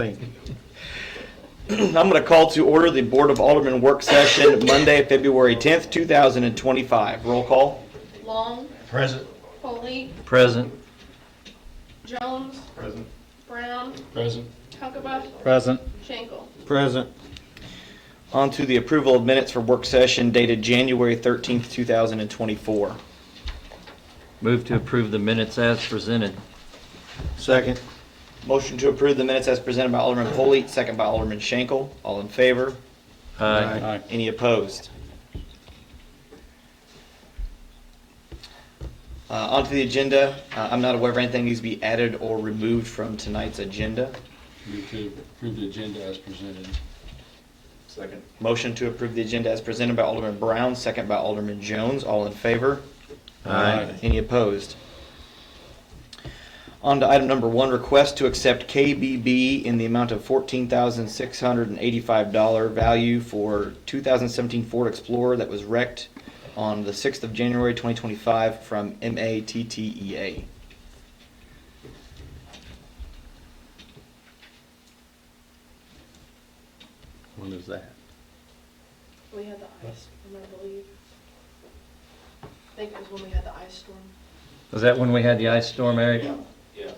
I'm going to call to order the Board of Alderman work session Monday, February 10th, 2025. Roll call. Long. Present. Foley. Present. Jones. Present. Brown. Present. Huckabee. Present. Schenkel. Present. On to the approval of minutes for work session dated January 13th, 2024. Move to approve the minutes as presented. Second. Motion to approve the minutes as presented by Alderman Foley, second by Alderman Schenkel. All in favor? Aye. Any opposed? Onto the agenda. I'm not aware of anything needs to be added or removed from tonight's agenda. Move to approve the agenda as presented. Second. Motion to approve the agenda as presented by Alderman Brown, second by Alderman Jones. All in favor? Aye. Any opposed? On to item number 1, request to accept KBB in the amount of $14,685 value for 2017 Ford Explorer that was wrecked on the 6th of January 2025 from MATTEA. When is that? We had the ice storm, I believe. I think it was when we had the ice storm. Was that when we had the ice storm, Eric? Yes.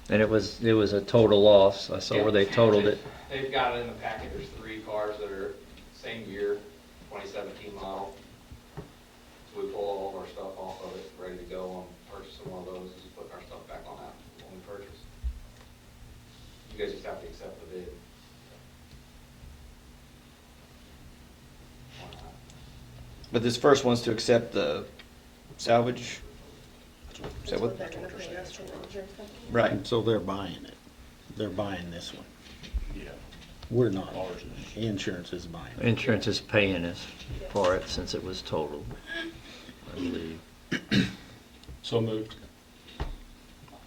And it was a total loss. I saw where they totaled it. They've got it in the packet. There's 3 cars that are same year, 2017 model. So we pull all of our stuff off of it, ready to go on purchasing one of those, and putting our stuff back on that when we purchase. You guys just have to accept the bid. But this first one's to accept the salvage. Is that what? They're gonna pay us from the insurance company. Right. And so they're buying it. They're buying this one. Yeah. We're not. Ours is. Insurance is buying it. Insurance is paying us for it since it was totaled, I believe. So moved.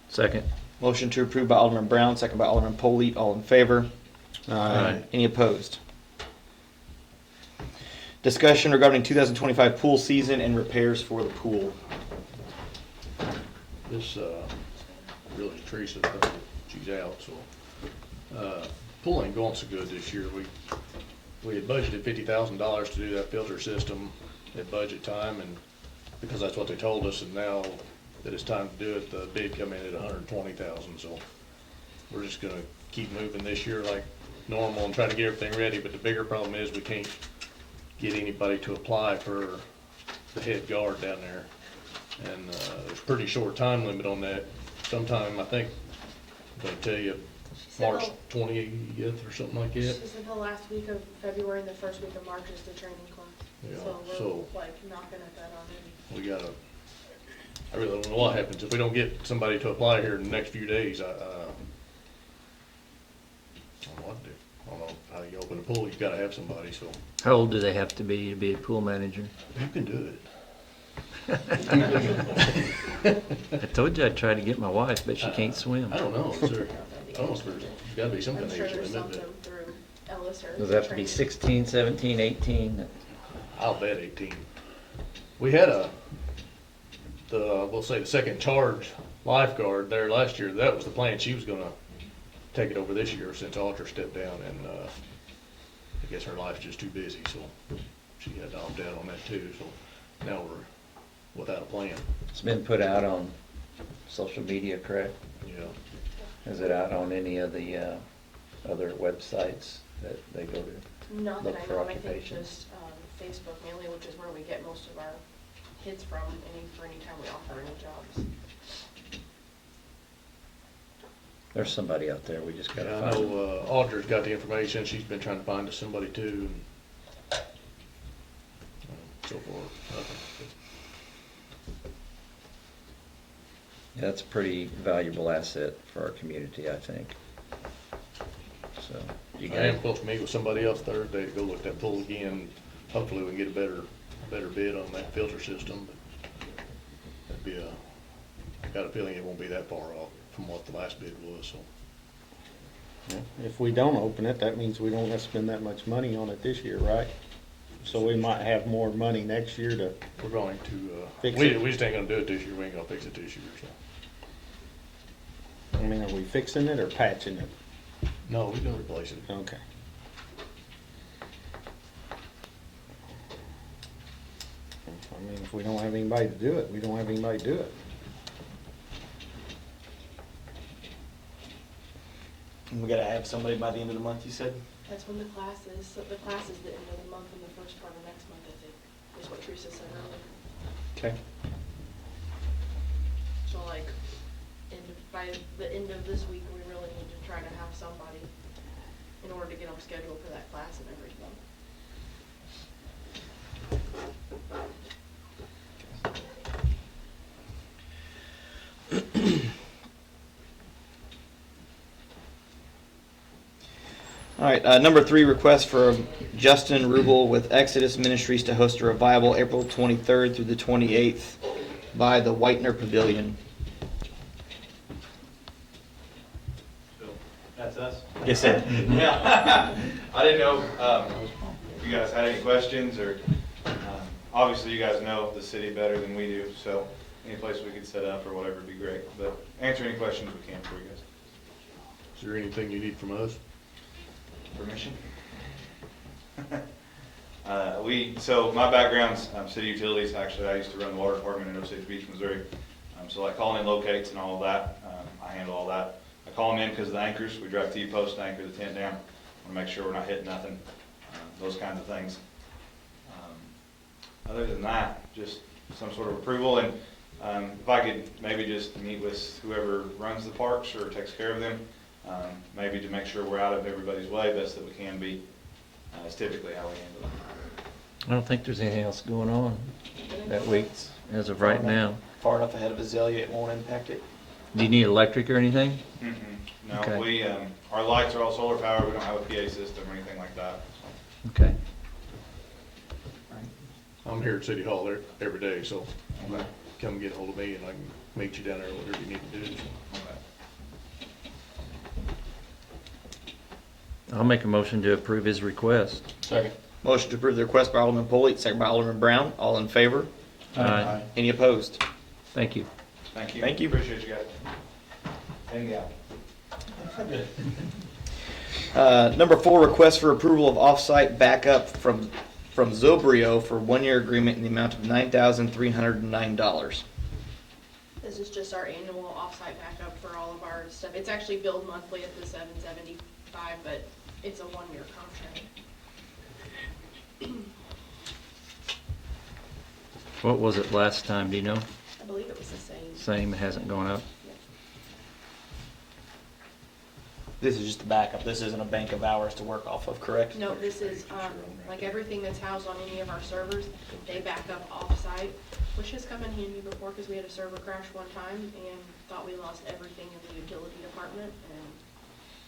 Second. Motion to approve by Alderman Brown, second by Alderman Polite. All in favor? Aye. Any opposed? Discussion regarding 2025 pool season and repairs for the pool. This, really Teresa, she's out, so, pool ain't going so good this year. We had budgeted $50,000 to do that filter system at budget time, and because that's what they told us, and now that it's time to do it, the bid come in at $120,000, so we're just gonna keep moving this year like normal and try to get everything ready, but the bigger problem is we can't get anybody to apply for the head guard down there. And there's a pretty short time limit on that. Sometime, I think, I'm gonna tell you, March 20th or something like that. She said the last week of February and the first week of March is the training class. Yeah, So we're so- like knocking at that already. We gotta, I really don't know what happens if we don't get somebody to apply here in the next few days. I don't know what to do. I don't know how you open a pool, you gotta have somebody, so How old do they have to be a pool manager? you can do it. I told you I'd try to get my wife, but she can't swim. I don't know, is there, I don't know if there's gotta be some kind I'm of sure age there's limit, something through Ellis or. Does that have to be training. 16, 17, 18? I'll bet 18. We had we'll say the second charge lifeguard there last year. That was the plan. She was gonna take it over this year since Alter stepped down, and I guess her life's just too busy, so she had to opt out on that too. So now we're without a plan. It's been put out on social media, correct? Yeah. Is it out on any of the other websites that they go to? Not Look that I for know, I think occupations. just Facebook mainly, which is where we get most of our hits from, for any time we offer any jobs. There's somebody out there, we just gotta I find them. know Audra's got the information. She's been trying to find us somebody too, and so forth. Yeah, that's a pretty valuable asset for our community, I think. So, you I am got, supposed to meet with somebody else Thursday to go look at that pool again. Hopefully we can get a better bid on that filter system, but that'd be I got a feeling it won't be that far off from what the last bid was, so. If we don't open it, that means we don't have to spend that much money on it this year, right? So we might have more money next year to, We're going to, Fix we it. just ain't gonna do it this year. We ain't gonna fix it this year, so. I mean, are we fixing it or patching it? No, we can replace it. Okay. I mean, if we don't have anybody to do it, we don't have anybody to do it. And we gotta have somebody by the end of the month, you said? That's when the class is, so the class is the end of the month and the first part of next month, I think, is what Teresa said earlier. Okay. So like, by the end of this week, we really need to try to have somebody in order to get them scheduled for that class and everything. All right, number 3, request for Justin Rubel with Exodus Ministries to host a revival April 23rd through the 28th by the Whitener Pavilion. That's us? Yes, sir. Yeah. I didn't know if you guys had any questions, or obviously you guys know the city better than we do, so any place we could set up or whatever would be great. But answer any questions we can for you guys. Is there anything you need from us? Permission? So my background's city utilities. Actually, I used to run the water department in Osage Beach, Missouri. So like calling in locates and all of that, I handle all that. I call them in because of the anchors. We drive T-post, anchor the tent down. Want to make sure we're not hitting nothing, those kinds of things. Other than that, just some sort of approval. And if I could maybe just meet with whoever runs the parks or takes care of them, maybe to make sure we're out of everybody's way best that we can be. Is typically how we handle it. I don't think there's anything else going on that week as of right now. Far enough ahead of Azalea, it won't impact it. Do you need electric or anything? No, Okay. we, our lights are all solar powered. We don't have a PA system or anything like that. Okay. I'm here at City Hall every day, so Okay. come get hold of me and I can meet you down there, whatever you need to do. Okay. I'll make a motion to approve his request. Second. Motion to approve the request by Alderman Polley, second by Alderman Brown. All in favor? Aye. Any opposed? Thank you. Thank you. Thank you. Appreciate you guys. Hang out. Number 4, request for approval of off-site backup from Zobrio for 1-year agreement in the amount of $9,309. This is just our annual offsite backup for all of our stuff. It's actually billed monthly at the $775, but it's a 1-year contract. What was it last time, do you know? I believe it was the same. Same, it hasn't gone up? This is just a backup. This isn't a bank of hours to work off of, correct? No, this is, like everything that's housed on any of our servers, they back up off-site, which has come in handy before because we had a server crash one time and thought we lost everything in the utility department, and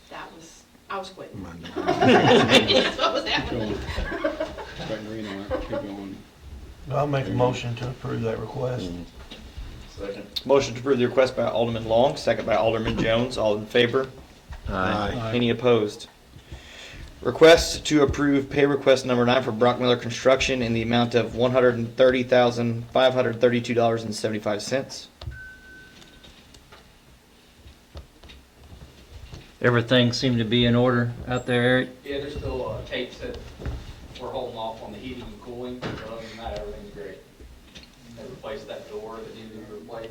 that was, I was quitting. That's what was happening. I'll make a motion to approve that request. Second. Motion to approve the request by Alderman Long, second by Alderman Jones. All in favor? Aye. Any opposed? Request to approve pay request number 9 for Brock Miller Construction in the amount of $130,532.75. Everything seemed to be in order out there, Eric? Yeah, there's still tapes that we're holding off on the heating and cooling, but other than that, everything's great. They replaced that door that needed to be replaced.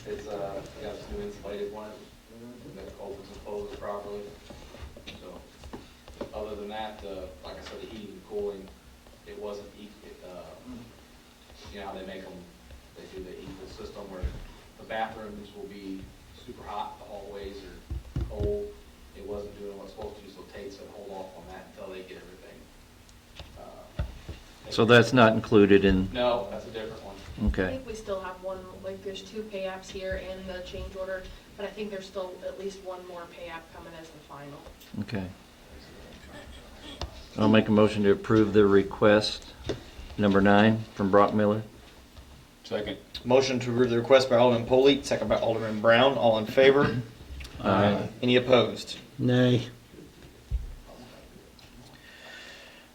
It's, we got this new insulated one that opens and closes properly. So, other than that, like I said, the heating and cooling, it wasn't, you know how they make them, they do the equal system where the bathrooms will be super hot, the hallways are cold. It wasn't doing what it's supposed to do, so Tate said hold off on that until they get everything. So that's not included in, No, that's a different one. I okay. think we still have one, like there's 2 pay apps here and the change order, but I think there's still at least one more pay app coming as the final. Okay. I'll make a motion to approve the request, number 9, from Brock Miller. Second. Motion to approve the request by Alderman Polley, second by Alderman Brown. All in favor? Aye. Any opposed? Nay.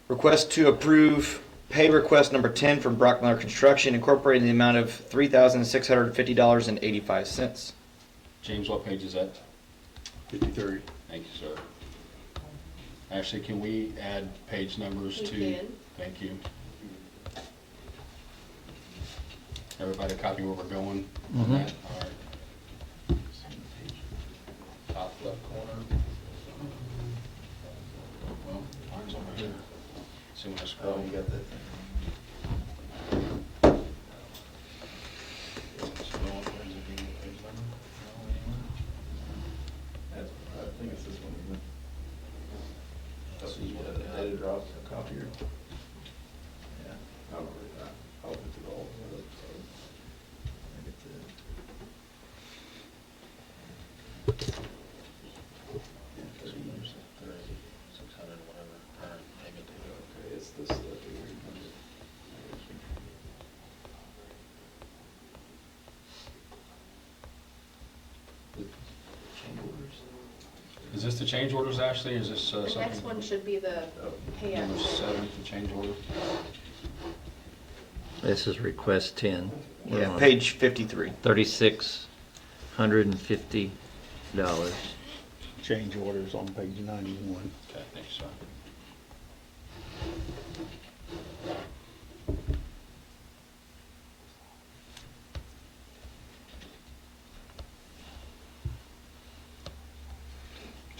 Request to approve pay request number 10 from Brock Miller Construction Incorporated in the amount of $3,650.85. James, what page is that? 53. Thank you, sir. Ashley, can we add page numbers We to? can. Thank you. Everybody copy where we're going on that? All right. Top left corner. Well, mine's over here. See when I scroll. Oh, you got that thing. I think it's this one, isn't it? The data drops, a copier. Yeah, I don't know, I'll put it all. Okay, it's this stuff here. Is this the change orders, Ashley, or is this The something? next one should be the pay app. Number 7, the change order. This is request 10. We're Yeah, on page 53. $3,650. Change orders on page 91. Okay, thanks, sir.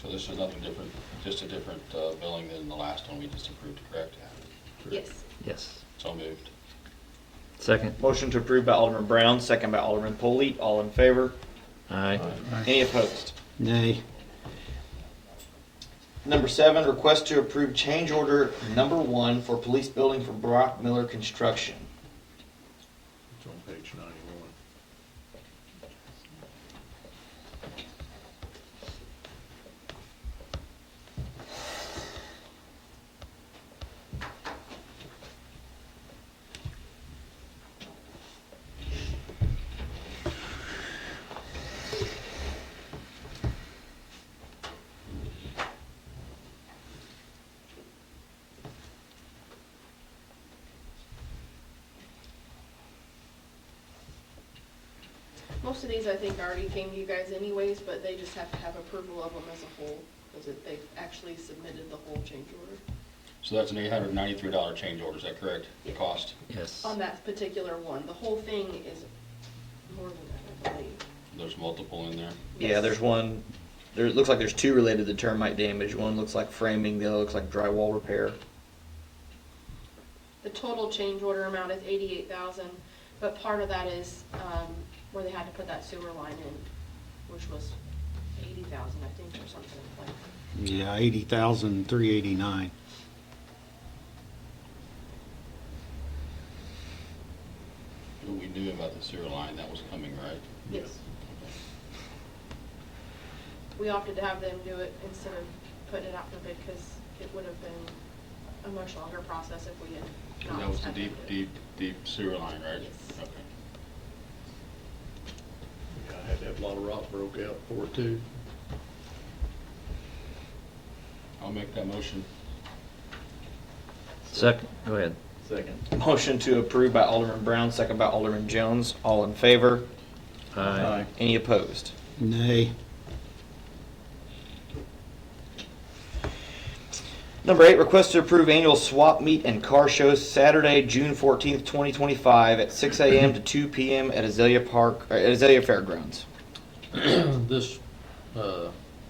So this is nothing different, just a different billing than the last one we just approved, correct? Yes. Yes. So moved. Second. Motion to approve by Alderman Brown, second by Alderman Polley. All in favor? Aye. Any opposed? Nay. Number 7, request to approve change order number 1 for police building for Brock Miller Construction. It's on page 91. Most of these, I think, already came to you guys anyways, but they just have to have approval of them as a whole, because they've actually submitted the whole change order. So that's an $893 change order, is that correct? The cost? Yes. On that particular one, the whole thing is more than that, I believe. There's multiple in there. Yeah, Yes. there's one, it looks like there's 2 related to termite damage. One looks like framing, the other looks like drywall repair. The total change order amount is $88,000, but part of that is where they had to put that sewer line in, which was $80,000, I think, or something like that. Yeah, 80,389. We knew about the sewer line, that was coming, right? Yes. We opted to have them do it instead of putting it out for bid, because it would have been a much longer process if we had not. That was the had them deep, do it. deep sewer line, right? Yes. Okay. Yeah, I had to have a lot of rock broke out for it too. I'll make that motion. Second. Go ahead. Second. Motion to approve by Alderman Brown, second by Alderman Jones. All in favor? Aye. Any opposed? Nay. Number 8, request to approve annual swap meet and car show Saturday, June 14th, 2025 at 6 a.m. to 2 p.m. at Azalea Fairgrounds. This,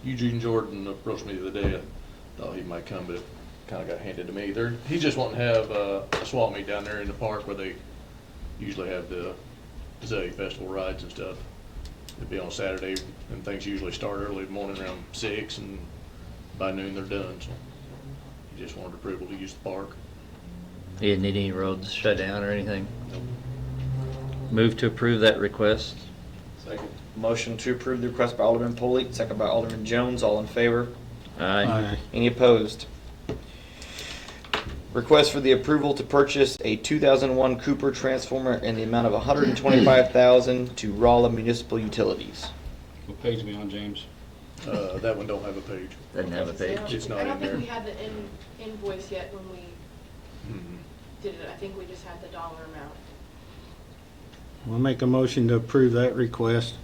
Eugene Jordan approached me the other day. I thought he might come, but it kind of got handed to me. He's just wanting to have a swap meet down there in the park where they usually have the Azalea Festival rides and stuff. It'd be on Saturday, and things usually start early in the morning around 6, and by noon they're done. So he just wanted approval to use the park. You didn't need any roads shut down or anything? Move to approve that request. Second. Motion to approve the request by Alderman Polley, second by Alderman Jones. All in favor? Aye. Any opposed? Request for the approval to purchase a 2001 Cooper transformer in the amount of $125,000 to Rolla Municipal Utilities. What page are we on, James? That one don't have a page. Doesn't have a page. It's not I don't in think there. we had the invoice yet when we Mhm. did it. I think we just had the dollar amount. We'll make a motion to approve that request.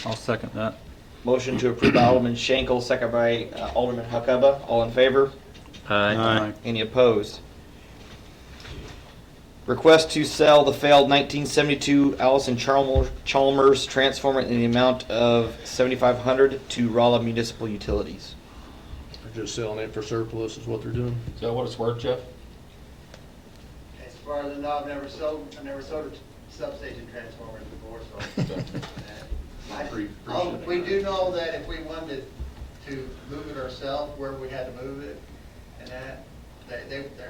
I'll second that. Motion to approve by Alderman Schenkel, second by Alderman Huckabee. All in favor? Aye. Any opposed? Request to sell the failed 1972 Allison Chalmers transformer in the amount of $7,500 to Rolla Municipal Utilities. They're just selling it for surplus is what they're doing. Is that what it's worth, Jeff? As far as I know, I never sold a substation transformer before, so. We do know that if we wanted to move it ourselves, where we had to move it, and that,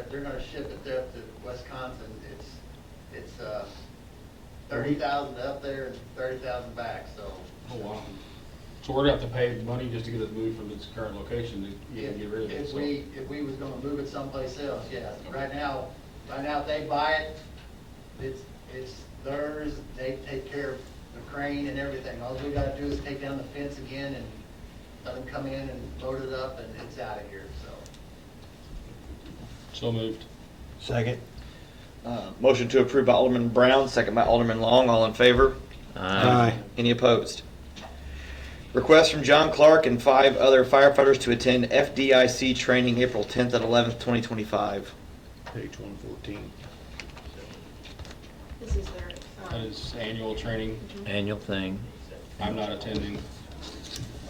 they're gonna ship it there to Wisconsin. It's 30,000 up there and 30,000 back, so. Oh, wow. So we're gonna have to pay money just to get it moved from its current location to even get rid of it, If so. if we was gonna move it someplace else, yes. Right now, if they buy it, it's theirs. They take care of the crane and everything. All we gotta do is take down the fence again and let them come in and load it up, and it's out of here, so. So moved. Second. Motion to approve by Alderman Brown, second by Alderman Long. All in favor? Aye. Any opposed? Request from John Clark and 5 other firefighters to attend FDIC training April 10th and 11th, 2025. Page 114. This is their, That is annual training. Annual thing. I'm not attending.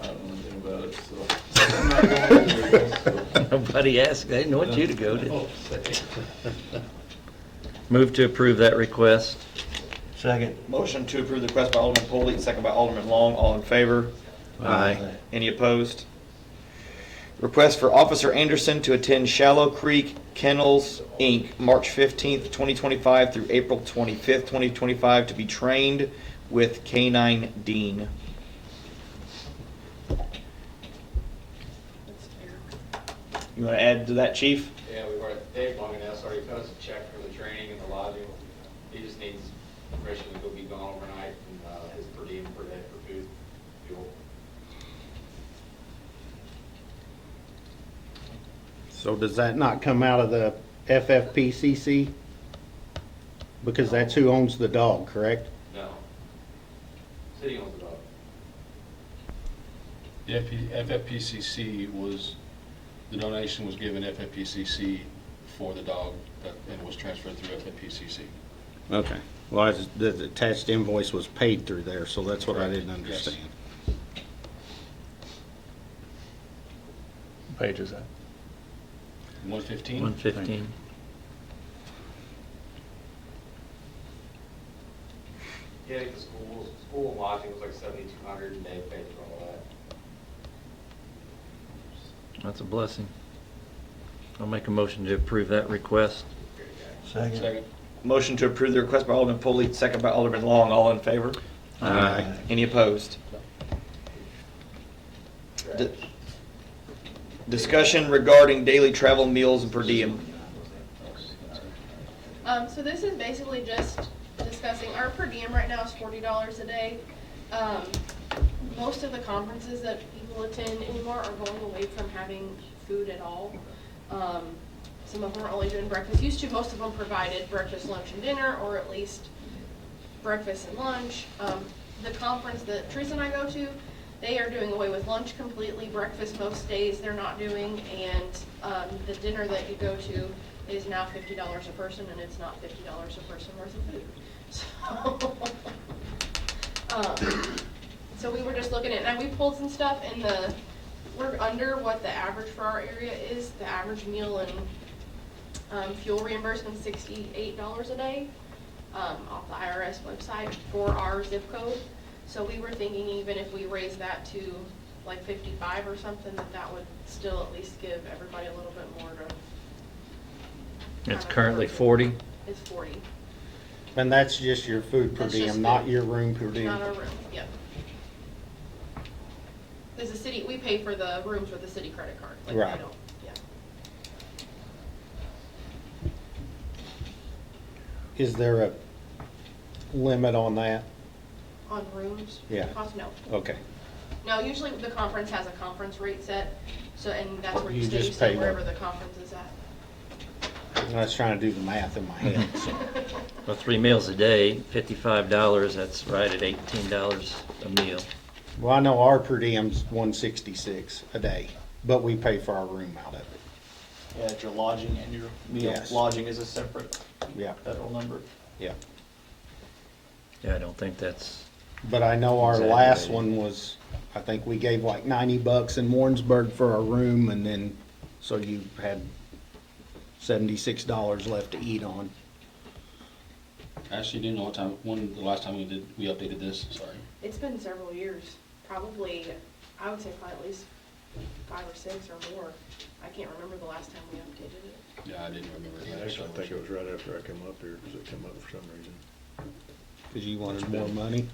I don't know anything about it, so. Nobody asked, they didn't want you to go, did they? Move to approve that request. Second. Motion to approve the request by Alderman Polley, second by Alderman Long. All in favor? Aye. Any opposed? Request for Officer Anderson to attend Shallow Creek Kennels, Inc., March 15th, 2025 through April 25th, 2025, to be trained with K-9 Dean. that's fair. You want to add to that, Chief? Yeah, we've already, Dave Longinus already cut us a check for the training and the lodging. He just needs permission to go be gone overnight and his per diem per day for food, fuel. So does that not come out of the FFPCC? Because that's who owns the dog, correct? No. City owns the dog. The FFPCC was, the donation was given FFPCC for the dog, and it was transferred through FFPCC. Okay. Well, the attached invoice was paid through there, so that's what I didn't Yes. understand. What page is that? 115? 115. Yeah, I think the school and lodging was like 7,200 and they paid for all that. That's a blessing. I'll make a motion to approve that request. Second. Second. Motion to approve the request by Alderman Polley, second by Alderman Long. All in favor? Aye. Any opposed? Discussion regarding daily travel meals and per diem. So this is basically just discussing, our per diem right now is $40 a day. Most of the conferences that people attend anymore are going away from having food at all. Some of them are only doing breakfast. Used to, most of them provided breakfast, lunch, and dinner, or at least breakfast and lunch. The conference that Teresa and I go to, they are doing away with lunch completely. Breakfast most days they're not doing, and the dinner that you go to is now $50 a person, and it's not $50 a person worth of food. So we were just looking at, and we pulled some stuff, and we're under what the average for our area is. The average meal and fuel reimbursement is $68 a day off the IRS website for our zip code. So we were thinking even if we raise that to like 55 or something, that would still at least give everybody a little bit more to. It's currently 40. It's 40. And that's just your food per That's just diem, not food. your room per diem? Not our room, yep. There's a city, we pay for the rooms with a city credit card. Like, Right. I don't, yeah. Is there a limit on that? On rooms? Yeah. Cost, no. Okay. No, usually the conference has a conference rate set, so, and that's where you You stay, just you stay pay wherever them. the conference is at. I was trying to do the math in my head, so. Well, 3 meals a day, $55, that's right at $18 a meal. Well, I know our per diem's 166 a day, but we pay for our room out of it. Yeah, it's your lodging and your meal. Yes. Lodging is a separate Yeah, federal number. yeah. Yeah, I don't think that's, But I know our last Exaggerating. one was, I think we gave like $90 in Warrensburg for our room, and then, so you had $76 left to eat on. Actually, do you know what time, the last time we updated this? Sorry. It's been several years, probably, I would say probably at least 5 or 6 or more. I can't remember the last time we updated it. Yeah, I didn't remember it either. Actually, I think it was right after I came up here, because it came up for some reason. Cause you wanted more money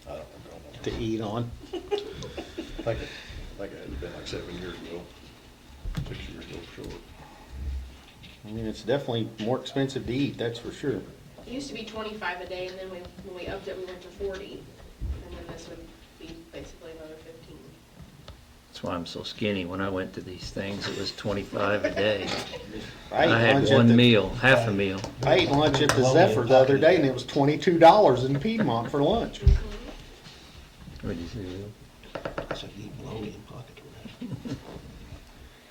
I don't know. to eat on. I think it had been like 7 years ago, 6 years ago for sure. I mean, it's definitely more expensive to eat, that's for sure. It used to be 25 a day, and then when we upped it, we went to 40. And then this would be basically another 15. that's why I'm so skinny. When I went to these things, it was 25 a day. I ate I had lunch at one the- meal, half a meal. I ate lunch at the Zephyr the other day, and it was $22 in Piedmont for lunch. What did you say, Will? I said, eat bologna and pocket red.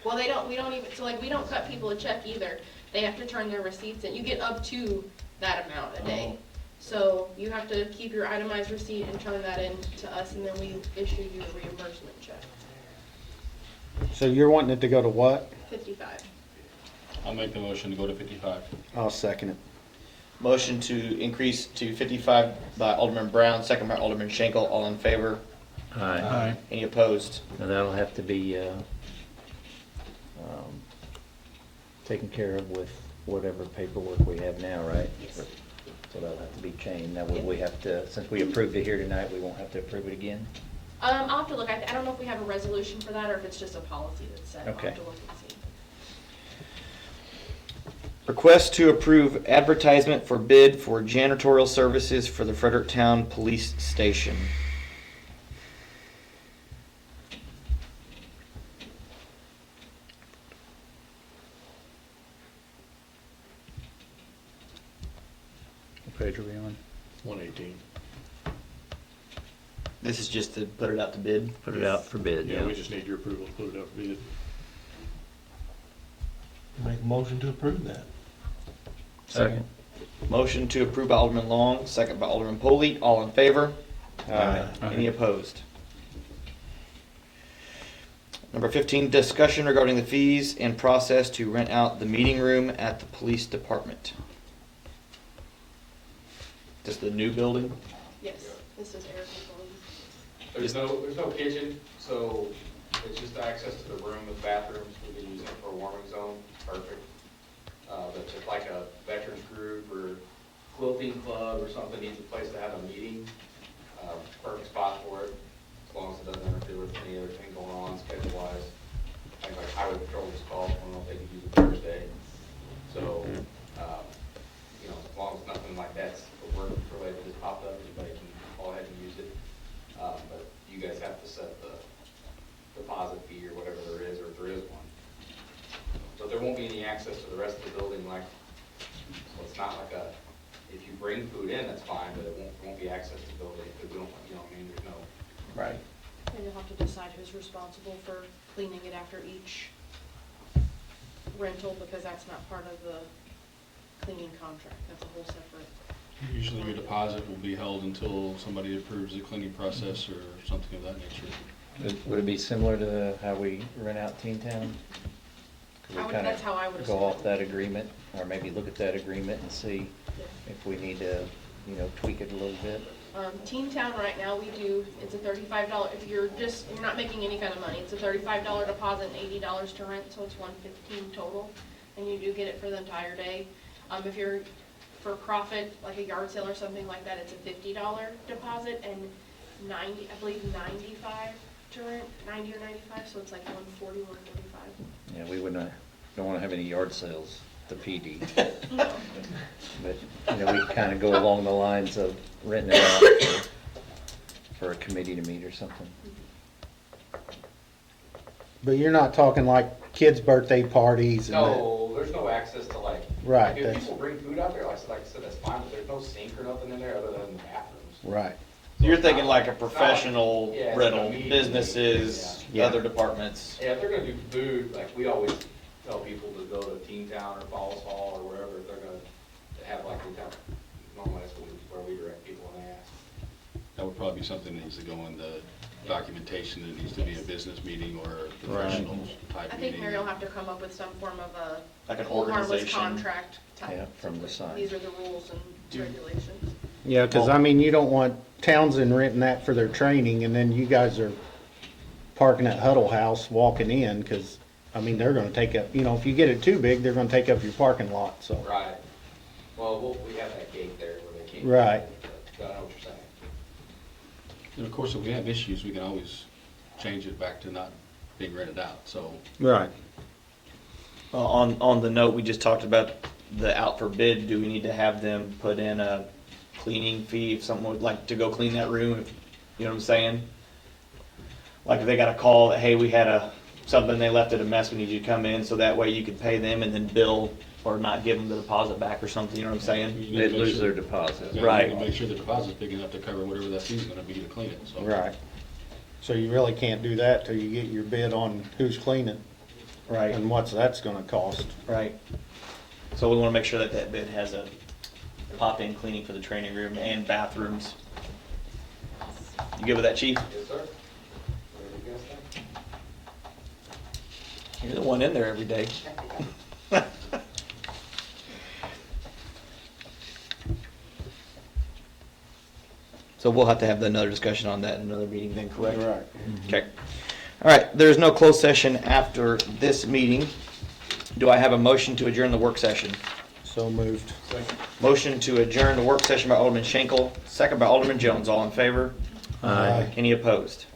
Well, we don't even, so like, we don't cut people a check either. They have to turn their receipts in. You get up to that amount a day. So you have to keep your itemized receipt and turn that in to us, and then we issue you a reimbursement check. So you're wanting it to go to what? 55. I'll make the motion to go to 55. I'll second it. Motion to increase to 55 by Alderman Brown, second by Alderman Schenkel. All in favor? Aye. Any opposed? Now that'll have to be, taken care of with whatever paperwork we have now, right? Yes. So that'll have to be changed. Now, would we have to, since we approved it here tonight, we won't have to approve it again? I'll have to look. I don't know if we have a resolution for that or if it's just a policy that's set. I'll Okay. have to look and see. Request to approve advertisement for bid for janitorial services for the Fredericktown Police Station. What page are we on? 118. This is just to put it out to bid. Put it out for bid, Yeah, yeah. we just need your approval to put it up for bid. Make a motion to approve that. Second. Motion to approve by Alderman Long, second by Alderman Polley. All in favor? Aye. Any opposed? Number 15, discussion regarding the fees and process to rent out the meeting room at the police department. This is the new building? Yes, this is air conditioning. There's no kitchen, so it's just access to the room with bathrooms. We can use it for a warming zone, perfect. But if like a veterans group or quilting club or something needs a place to have a meeting, perfect spot for it, as long as it doesn't interfere with any other thing going on schedule-wise. Things like highway patrol just called, I don't know if they could use it Thursday. So, you know, as long as nothing like that's work related has popped up, anybody can go ahead and use it. But you guys have to set the deposit fee or whatever there is, or if there is one. But there won't be any access to the rest of the building, like, so it's not like a, if you bring food in, that's fine, but it won't be access to the building, because we don't, you know what I mean, there's no. Right. And you'll have to decide who's responsible for cleaning it after each rental, because that's not part of the cleaning contract. That's a whole separate. Usually your deposit will be held until somebody approves the cleaning process or something of that nature. Would it be similar to how we rent out Teen Town? Could we kinda That's how I would go assume off it. that agreement, or maybe look at that agreement and see if we need to, you know, tweak it a little bit? Teen Town right now, we do, it's a $35, if you're not making any kind of money, it's a $35 deposit and $80 to rent, so it's $115 total, and you do get it for the entire day. If you're for profit, like a yard sale or something like that, it's a $50 deposit and 90, I believe 95 to rent, 90 or 95, so it's like 140, 145. Yeah, we don't wanna have any yard sales, the PD. No. But, you know, we kinda go along the lines of renting it out for a committee to meet or something. But you're not talking like kids' birthday parties and that? No, there's no access to like. Right, Like if that's- people bring food out there, like I said, that's fine, but there's no sink or nothing in there other than the bathrooms. Right. You're thinking like a professional Yeah, it's like a rental, meeting. businesses, Yeah. other departments. Yeah, if they're gonna do food, like we always tell people to go to Teen Town or Falls Hall or wherever, if they're gonna have like the town, normally that's where we direct people when they ask. That would probably be something that needs to go in the documentation, that needs to be a business meeting or a professional type I meeting. think Mary will have to come up with some form of a Like an hold harmless organization. contract type. Yeah, from the sign. These are the rules and regulations. Yeah, because I mean, you don't want Townsend renting that for their training, and then you guys are parking at Huddle House, walking in, because, I mean, they're gonna take up, you know, if you get it too big, they're gonna take up your parking lot, so. Right. Well, we have that gate there where they can't. Right. But I know what you're saying. And of course, if we have issues, we can always change it back to not being rented out, so. Right. On the note, we just talked about the out for bid, do we need to have them put in a cleaning fee if someone would like to go clean that room, if, you know what I'm saying? Like if they got a call that, hey, we had something, they left it a mess, we need you to come in, so that way you could pay them and then bill or not give them the deposit back or something, you know what I'm saying? You need They'd to make lose sure- their deposit. Yeah, Right. You need to make sure the deposit's big enough to cover whatever that fee's gonna be to clean it, so. Right. So you really can't do that till you get your bid on who's cleaning Right, and what's that's gonna cost. right. So we wanna make sure that that bid has a pop-in cleaning for the training room and bathrooms. You good with that, chief? Yes, sir. Whatever you guys think. You're the one in there every day. So we'll have to have another discussion on that in another meeting then, correct? Right. Okay. All right, there's no closed session after this meeting. Do I have a motion to adjourn the work session? So moved. Motion to adjourn the work session by Alderman Schenkel, second by Alderman Jones. All in favor? Aye. Any opposed?